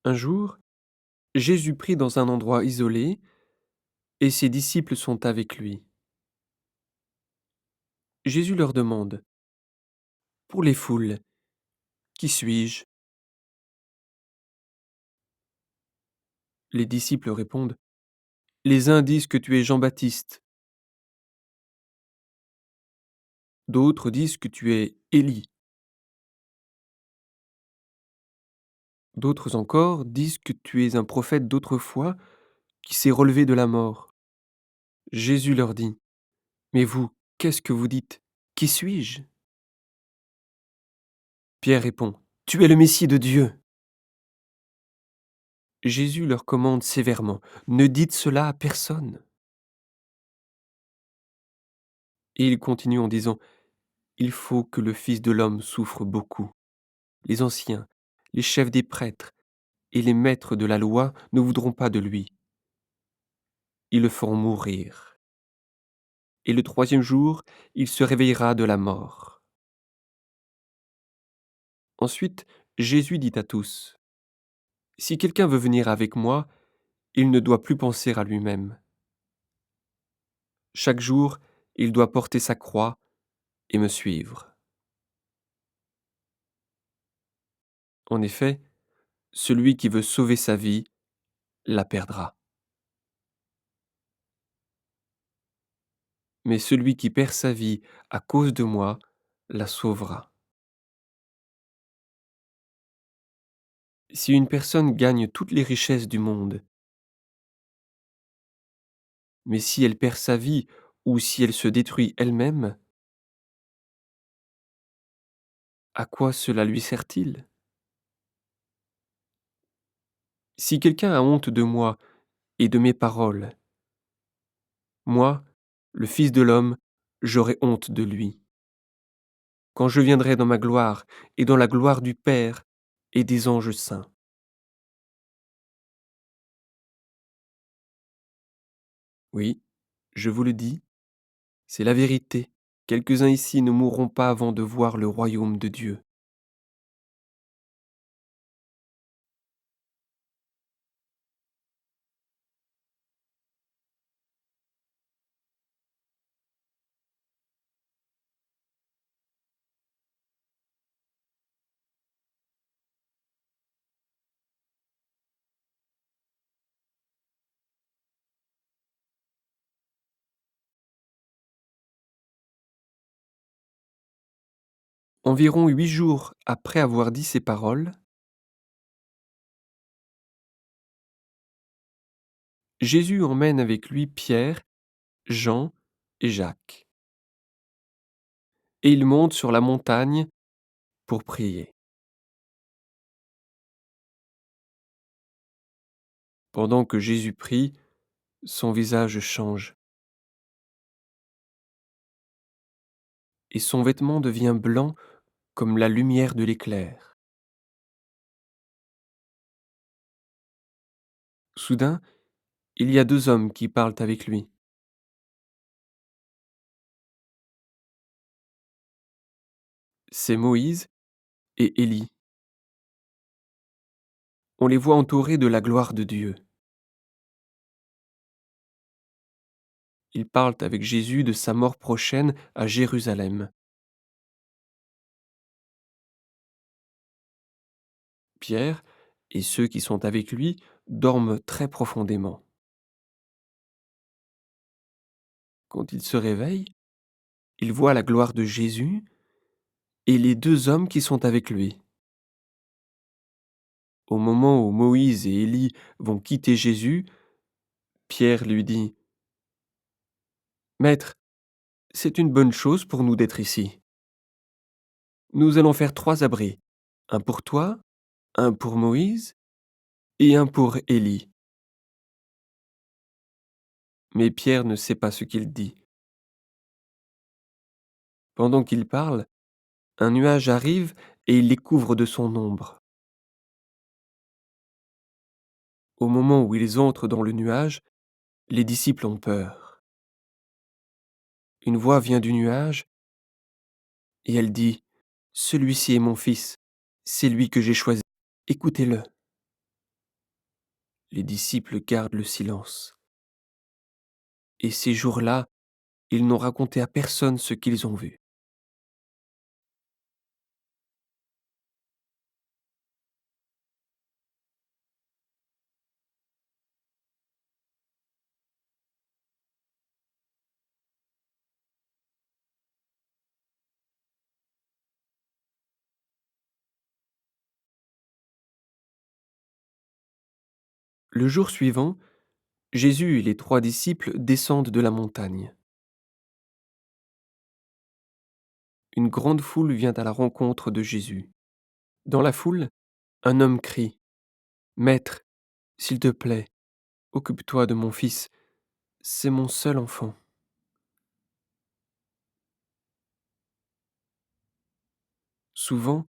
Un jour, Jésus prie dans un endroit isolé et ses disciples sont avec lui. Jésus leur demande: Pour les foules, qui suis-je? Les disciples répondent: Les uns disent que tu es Jean-Baptiste, d'autres disent que tu es Élie, d'autres encore disent que tu es un prophète d'autrefois qui s'est relevé de la mort. Jésus leur dit: Mais vous, qu'est-ce que vous dites? Qui suis-je? Pierre répond: Tu es le Messie de Dieu. Jésus leur commande sévèrement: Ne dites cela à personne. Et il continue en disant: Il faut que le Fils de l'homme souffre beaucoup. Les anciens, les chefs des prêtres et les maîtres de la loi ne voudront pas de lui. Ils le feront mourir. Et le troisième jour, il se réveillera de la mort. Ensuite, Jésus dit à tous: Si quelqu'un veut venir avec moi, il ne doit plus penser à lui-même. Chaque jour, il doit porter sa croix et me suivre. En effet, celui qui veut sauver sa vie la perdra. Mais celui qui perd sa vie à cause de moi la sauvera. Si une personne gagne toutes les richesses du monde, mais si elle perd sa vie ou si elle se détruit elle-même, à quoi cela lui sert-il? Si quelqu'un a honte de moi et de mes paroles, moi, le Fils de l'homme, j'aurai honte de lui, quand je viendrai dans ma gloire et dans la gloire du Père et des anges saints. Oui, je vous le dis, c'est la vérité. Quelques-uns ici ne mourront pas avant de voir le royaume de Dieu. Environ 8 jours après avoir dit ces paroles, Jésus emmène avec lui Pierre, Jean et Jacques, et ils montent sur la montagne pour prier. Pendant que Jésus prie, son visage change, et son vêtement devient blanc comme la lumière de l'éclair. Soudain, il y a deux hommes qui parlent avec lui. C'est Moïse et Élie. On les voit entourés de la gloire de Dieu. Ils parlent avec Jésus de sa mort prochaine à Jérusalem. Pierre et ceux qui sont avec lui dorment très profondément. Quand ils se réveillent, ils voient la gloire de Jésus et les deux hommes qui sont avec lui. Au moment où Moïse et Élie vont quitter Jésus, Pierre lui dit: Maître, c'est une bonne chose pour nous d'être ici. Nous allons faire 3 abris, un pour toi, un pour Moïse et un pour Élie. Mais Pierre ne sait pas ce qu'il dit. Pendant qu'il parle, un nuage arrive et il les couvre de son ombre. Au moment où ils entrent dans le nuage, les disciples ont peur. Une voix vient du nuage et elle dit: Celui-ci est mon fils, c'est lui que j'ai choisi. Écoutez-le. Les disciples gardent le silence. Et ces jours-là, ils n'ont raconté à personne ce qu'ils ont vu. Le jour suivant, Jésus et les 3 disciples descendent de la montagne. Une grande foule vient à la rencontre de Jésus. Dans la foule, un homme crie: Maître, s'il te plaît, occupe-toi de mon fils, c'est mon seul enfant. Souvent,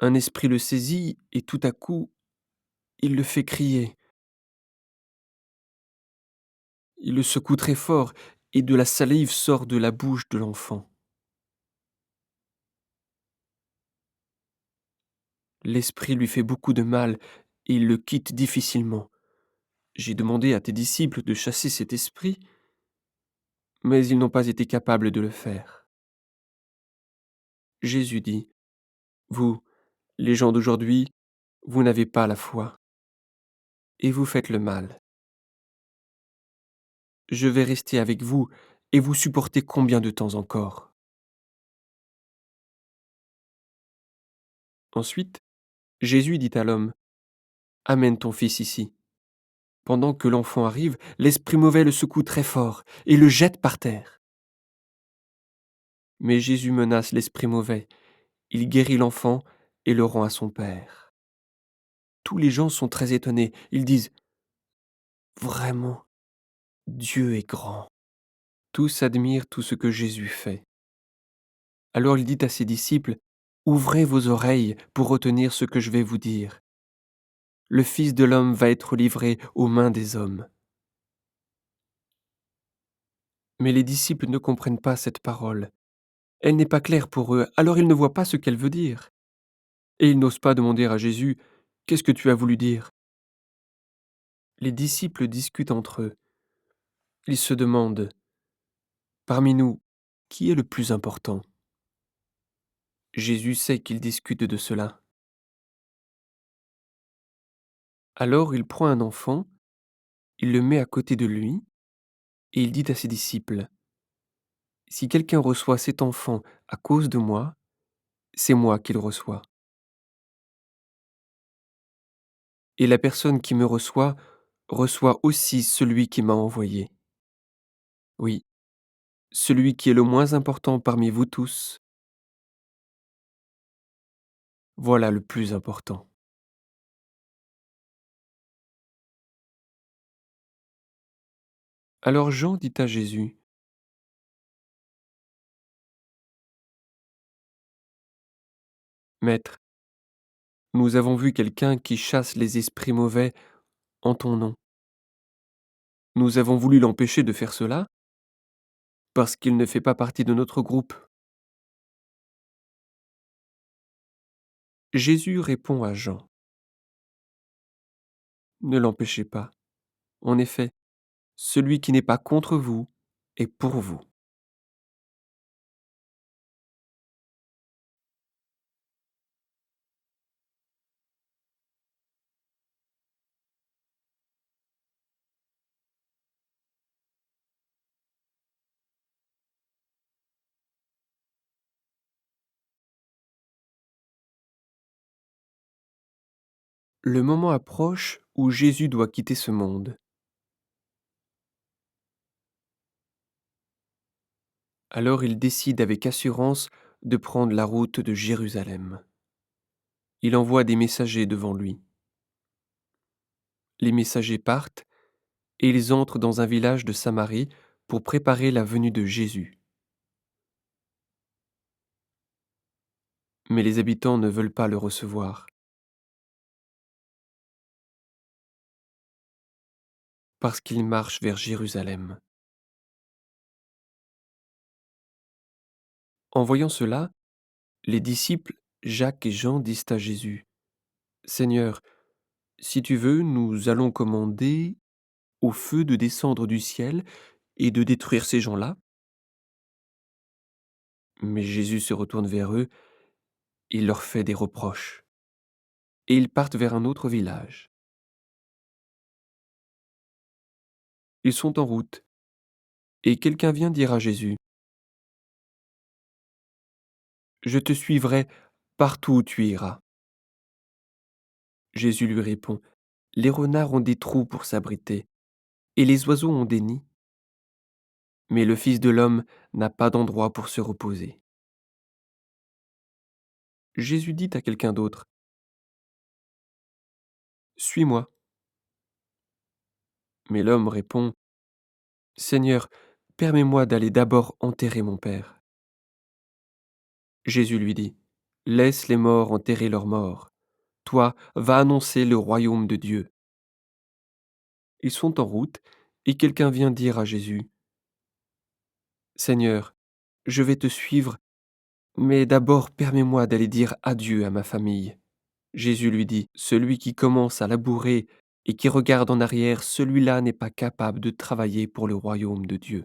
un esprit le saisit et tout à coup, il le fait crier. Il le secoue très fort et de la salive sort de la bouche de l'enfant. L'esprit lui fait beaucoup de mal et il le quitte difficilement. J'ai demandé à tes disciples de chasser cet esprit, mais ils n'ont pas été capables de le faire. Jésus dit: Vous, les gens d'aujourd'hui, vous n'avez pas la foi, et vous faites le mal. Je vais rester avec vous, et vous supporter combien de temps encore? Ensuite, Jésus dit à l'homme: Amène ton fils ici. Pendant que l'enfant arrive, l'esprit mauvais le secoue très fort et le jette par terre. Mais Jésus menace l'esprit mauvais. Il guérit l'enfant et le rend à son père. Tous les gens sont très étonnés. Ils disent: Vraiment, Dieu est grand. Tous admirent tout ce que Jésus fait. Alors il dit à ses disciples: Ouvrez vos oreilles pour retenir ce que je vais vous dire. Le Fils de l'homme va être livré aux mains des hommes. Mais les disciples ne comprennent pas cette parole. Elle n'est pas claire pour eux, alors ils ne voient pas ce qu'elle veut dire. Et ils n'osent pas demander à Jésus: Qu'est-ce que tu as voulu dire? Les disciples discutent entre eux. Ils se demandent: Parmi nous, qui est le plus important? Jésus sait qu'ils discutent de cela. Alors il prend un enfant, il le met à côté de lui, et il dit à ses disciples: Si quelqu'un reçoit cet enfant à cause de moi, c'est moi qui le reçois. Et la personne qui me reçoit aussi celui qui m'a envoyé. Oui, celui qui est le moins important parmi vous tous, voilà le plus important. Alors Jean dit à Jésus: Maître, nous avons vu quelqu'un qui chasse les esprits mauvais en ton nom. Nous avons voulu l'empêcher de faire cela parce qu'il ne fait pas partie de notre groupe. Jésus répond à Jean: Ne l'empêchez pas. En effet, celui qui n'est pas contre vous est pour vous. Le moment approche où Jésus doit quitter ce monde. Alors il décide avec assurance de prendre la route de Jérusalem. Il envoie des messagers devant lui. Les messagers partent et ils entrent dans un village de Samarie pour préparer la venue de Jésus. Mais les habitants ne veulent pas le recevoir parce qu'il marche vers Jérusalem. En voyant cela, les disciples Jacques et Jean disent à Jésus: Seigneur, Si tu veux, nous allons commander au feu de descendre du ciel et de détruire ces gens-là. Mais Jésus se retourne vers eux, il leur fait des reproches, et ils partent vers un autre village. Ils sont en route, et quelqu'un vient dire à Jésus, «Je te suivrai partout où tu iras.» Jésus lui répond, «Les renards ont des trous pour s'abriter, et les oiseaux ont des nids, mais le Fils de l'homme n'a pas d'endroit pour se reposer.» Jésus dit à quelqu'un d'autre, «Suis-moi.» Mais l'homme répond, «Seigneur, permets-moi d'aller d'abord enterrer mon père.» Jésus lui dit, «Laisse les morts enterrer leurs morts. Toi, va annoncer le royaume de Dieu.» Ils sont en route, et quelqu'un vient dire à Jésus, «Seigneur, je vais te suivre, mais d'abord permets-moi d'aller dire adieu à ma famille.» Jésus lui dit, «Celui qui commence à labourer et qui regarde en arrière, celui-là n'est pas capable de travailler pour le royaume de Dieu.»